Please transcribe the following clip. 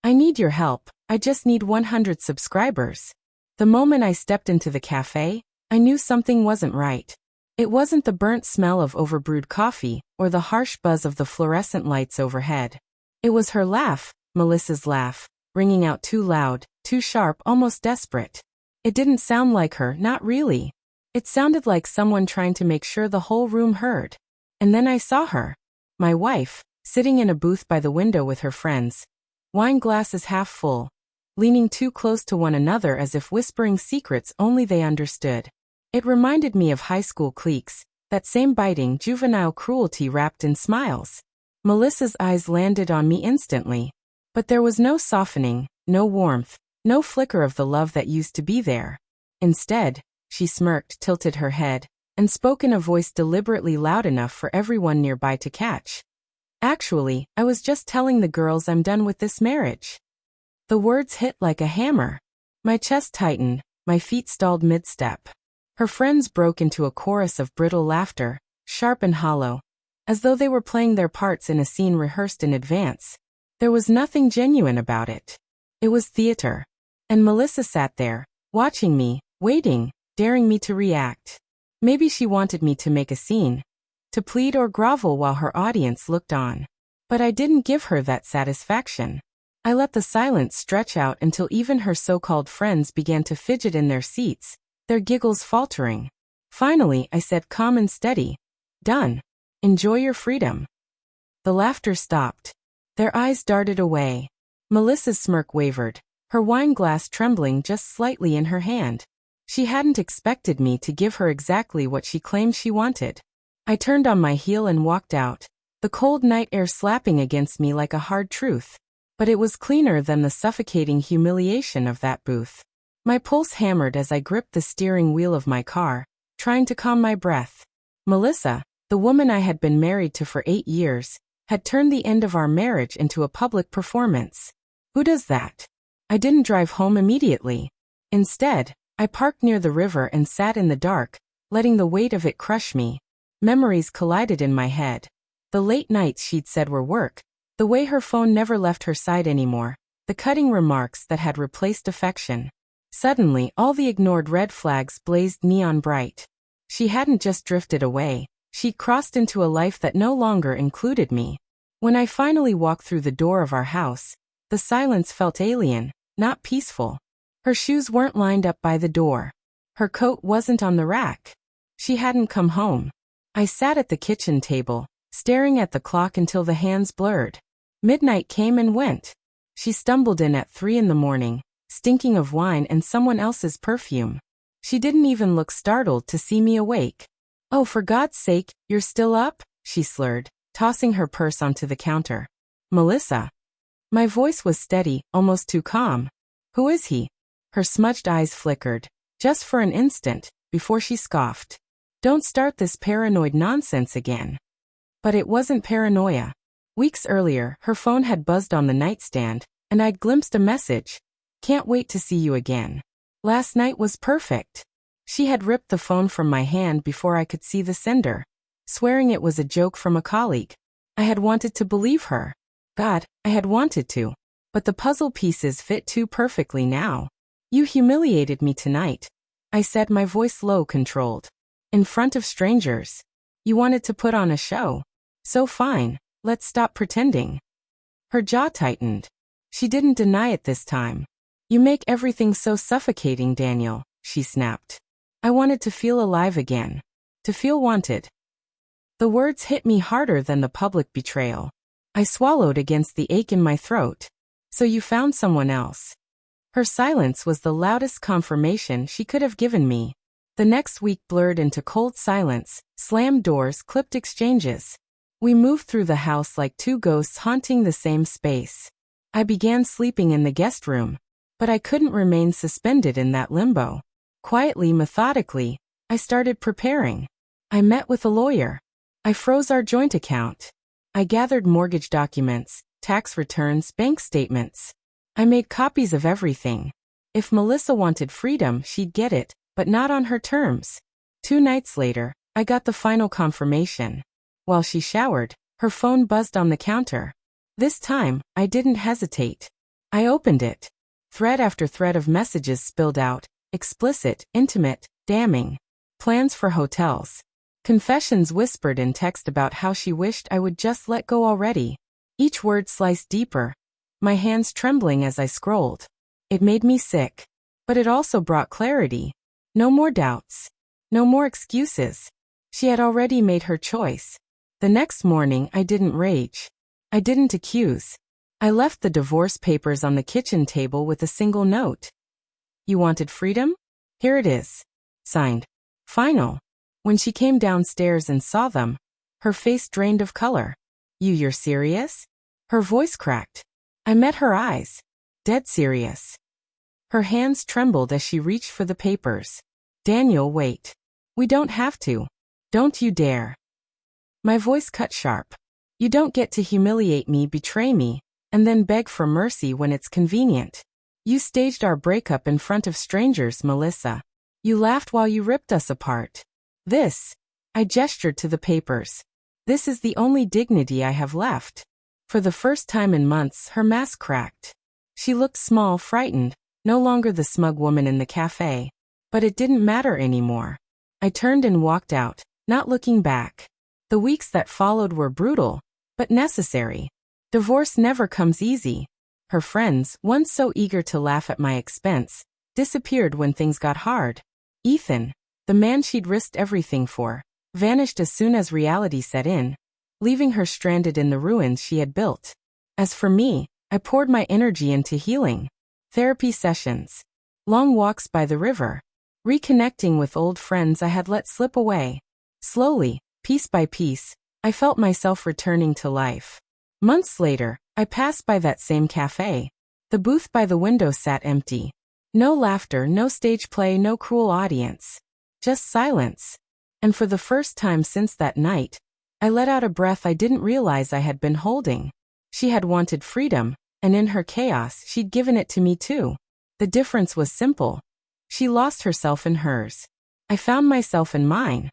I need your help. I just need 100 subscribers. The moment I stepped into the cafe, I knew something wasn't right. It wasn't the burnt smell of overbrewed coffee or the harsh buzz of the fluorescent lights overhead. It was her laugh, Melissa's laugh, ringing out too loud, too sharp, almost desperate. It didn't sound like her, not really. It sounded like someone trying to make sure the whole room heard. And then I saw her, my wife, sitting in a booth by the window with her friends, wine glasses half full, leaning too close to one another as if whispering secrets only they understood. It reminded me of high school cliques, that same biting, juvenile cruelty wrapped in smiles. Melissa's eyes landed on me instantly. But there was no softening, no warmth, no flicker of the love that used to be there. Instead, she smirked, tilted her head, and spoke in a voice deliberately loud enough for everyone nearby to catch. Actually, I was just telling the girls I'm done with this marriage. The words hit like a hammer. My chest tightened, my feet stalled mid-step. Her friends broke into a chorus of brittle laughter, sharp and hollow, as though they were playing their parts in a scene rehearsed in advance. There was nothing genuine about it. It was theater. And Melissa sat there, watching me, waiting, daring me to react. Maybe she wanted me to make a scene, to plead or grovel while her audience looked on. But I didn't give her that satisfaction. I let the silence stretch out until even her so-called friends began to fidget in their seats, their giggles faltering. Finally, I said calm and steady, "Done. Enjoy your freedom." The laughter stopped. Their eyes darted away. Melissa's smirk wavered, her wine glass trembling just slightly in her hand. She hadn't expected me to give her exactly what she claimed she wanted. I turned on my heel and walked out, the cold night air slapping against me like a hard truth. But it was cleaner than the suffocating humiliation of that booth. My pulse hammered as I gripped the steering wheel of my car, trying to calm my breath. Melissa, the woman I had been married to for 8 years, had turned the end of our marriage into a public performance. Who does that? I didn't drive home immediately. Instead, I parked near the river and sat in the dark, letting the weight of it crush me. Memories collided in my head. The late nights she'd said were work, the way her phone never left her side anymore, the cutting remarks that had replaced affection. Suddenly, all the ignored red flags blazed neon bright. She hadn't just drifted away, she'd crossed into a life that no longer included me. When I finally walked through the door of our house, the silence felt alien, not peaceful. Her shoes weren't lined up by the door. Her coat wasn't on the rack. She hadn't come home. I sat at the kitchen table, staring at the clock until the hands blurred. Midnight came and went. She stumbled in at 3 a.m, stinking of wine and someone else's perfume. She didn't even look startled to see me awake. "Oh, for God's sake, you're still up?" she slurred, tossing her purse onto the counter. "Melissa." My voice was steady, almost too calm. "Who is he?" Her smudged eyes flickered, just for an instant, before she scoffed. "Don't start this paranoid nonsense again." But it wasn't paranoia. Weeks earlier, her phone had buzzed on the nightstand, and I'd glimpsed a message. "Can't wait to see you again. Last night was perfect." She had ripped the phone from my hand before I could see the sender, swearing it was a joke from a colleague. I had wanted to believe her. God, I had wanted to. But the puzzle pieces fit too perfectly now. "You humiliated me tonight," I said, my voice low, controlled. "In front of strangers. You wanted to put on a show. So fine, let's stop pretending." Her jaw tightened. She didn't deny it this time. "You make everything so suffocating, Daniel," she snapped. I wanted to feel alive again. To feel wanted. The words hit me harder than the public betrayal. I swallowed against the ache in my throat. "So you found someone else." Her silence was the loudest confirmation she could have given me. The next week blurred into cold silence, slammed doors, clipped exchanges. We moved through the house like two ghosts haunting the same space. I began sleeping in the guest room. But I couldn't remain suspended in that limbo. Quietly, methodically, I started preparing. I met with a lawyer. I froze our joint account. I gathered mortgage documents, tax returns, bank statements. I made copies of everything. If Melissa wanted freedom, she'd get it, but not on her terms. 2 nights later, I got the final confirmation. While she showered, her phone buzzed on the counter. This time, I didn't hesitate. I opened it. Thread after thread of messages spilled out, explicit, intimate, damning. Plans for hotels. Confessions whispered in text about how she wished I would just let go already. Each word sliced deeper, my hands trembling as I scrolled. It made me sick. But it also brought clarity. No more doubts. No more excuses. She had already made her choice. The next morning, I didn't rage. I didn't accuse. I left the divorce papers on the kitchen table with a single note. You wanted freedom? Here it is. Signed. Final. When she came downstairs and saw them, her face drained of color. You're serious? Her voice cracked. I met her eyes. Dead serious. Her hands trembled as she reached for the papers. Daniel, wait. We don't have to. Don't you dare. My voice cut sharp. You don't get to humiliate me, betray me, and then beg for mercy when it's convenient. You staged our breakup in front of strangers, Melissa. You laughed while you ripped us apart. This, I gestured to the papers. This is the only dignity I have left. For the first time in months, her mask cracked. She looked small, frightened, no longer the smug woman in the cafe. But it didn't matter anymore. I turned and walked out, not looking back. The weeks that followed were brutal, but necessary. Divorce never comes easy. Her friends, once so eager to laugh at my expense, disappeared when things got hard. Ethan, the man she'd risked everything for, vanished as soon as reality set in, leaving her stranded in the ruins she had built. As for me, I poured my energy into healing. Therapy sessions. Long walks by the river. Reconnecting with old friends I had let slip away. Slowly, piece by piece, I felt myself returning to life. Months later, I passed by that same cafe. The booth by the window sat empty. No laughter, no stage play, no cruel audience. Just silence. And for the first time since that night, I let out a breath I didn't realize I had been holding. She had wanted freedom, and in her chaos, she'd given it to me too. The difference was simple. She lost herself in hers. I found myself in mine.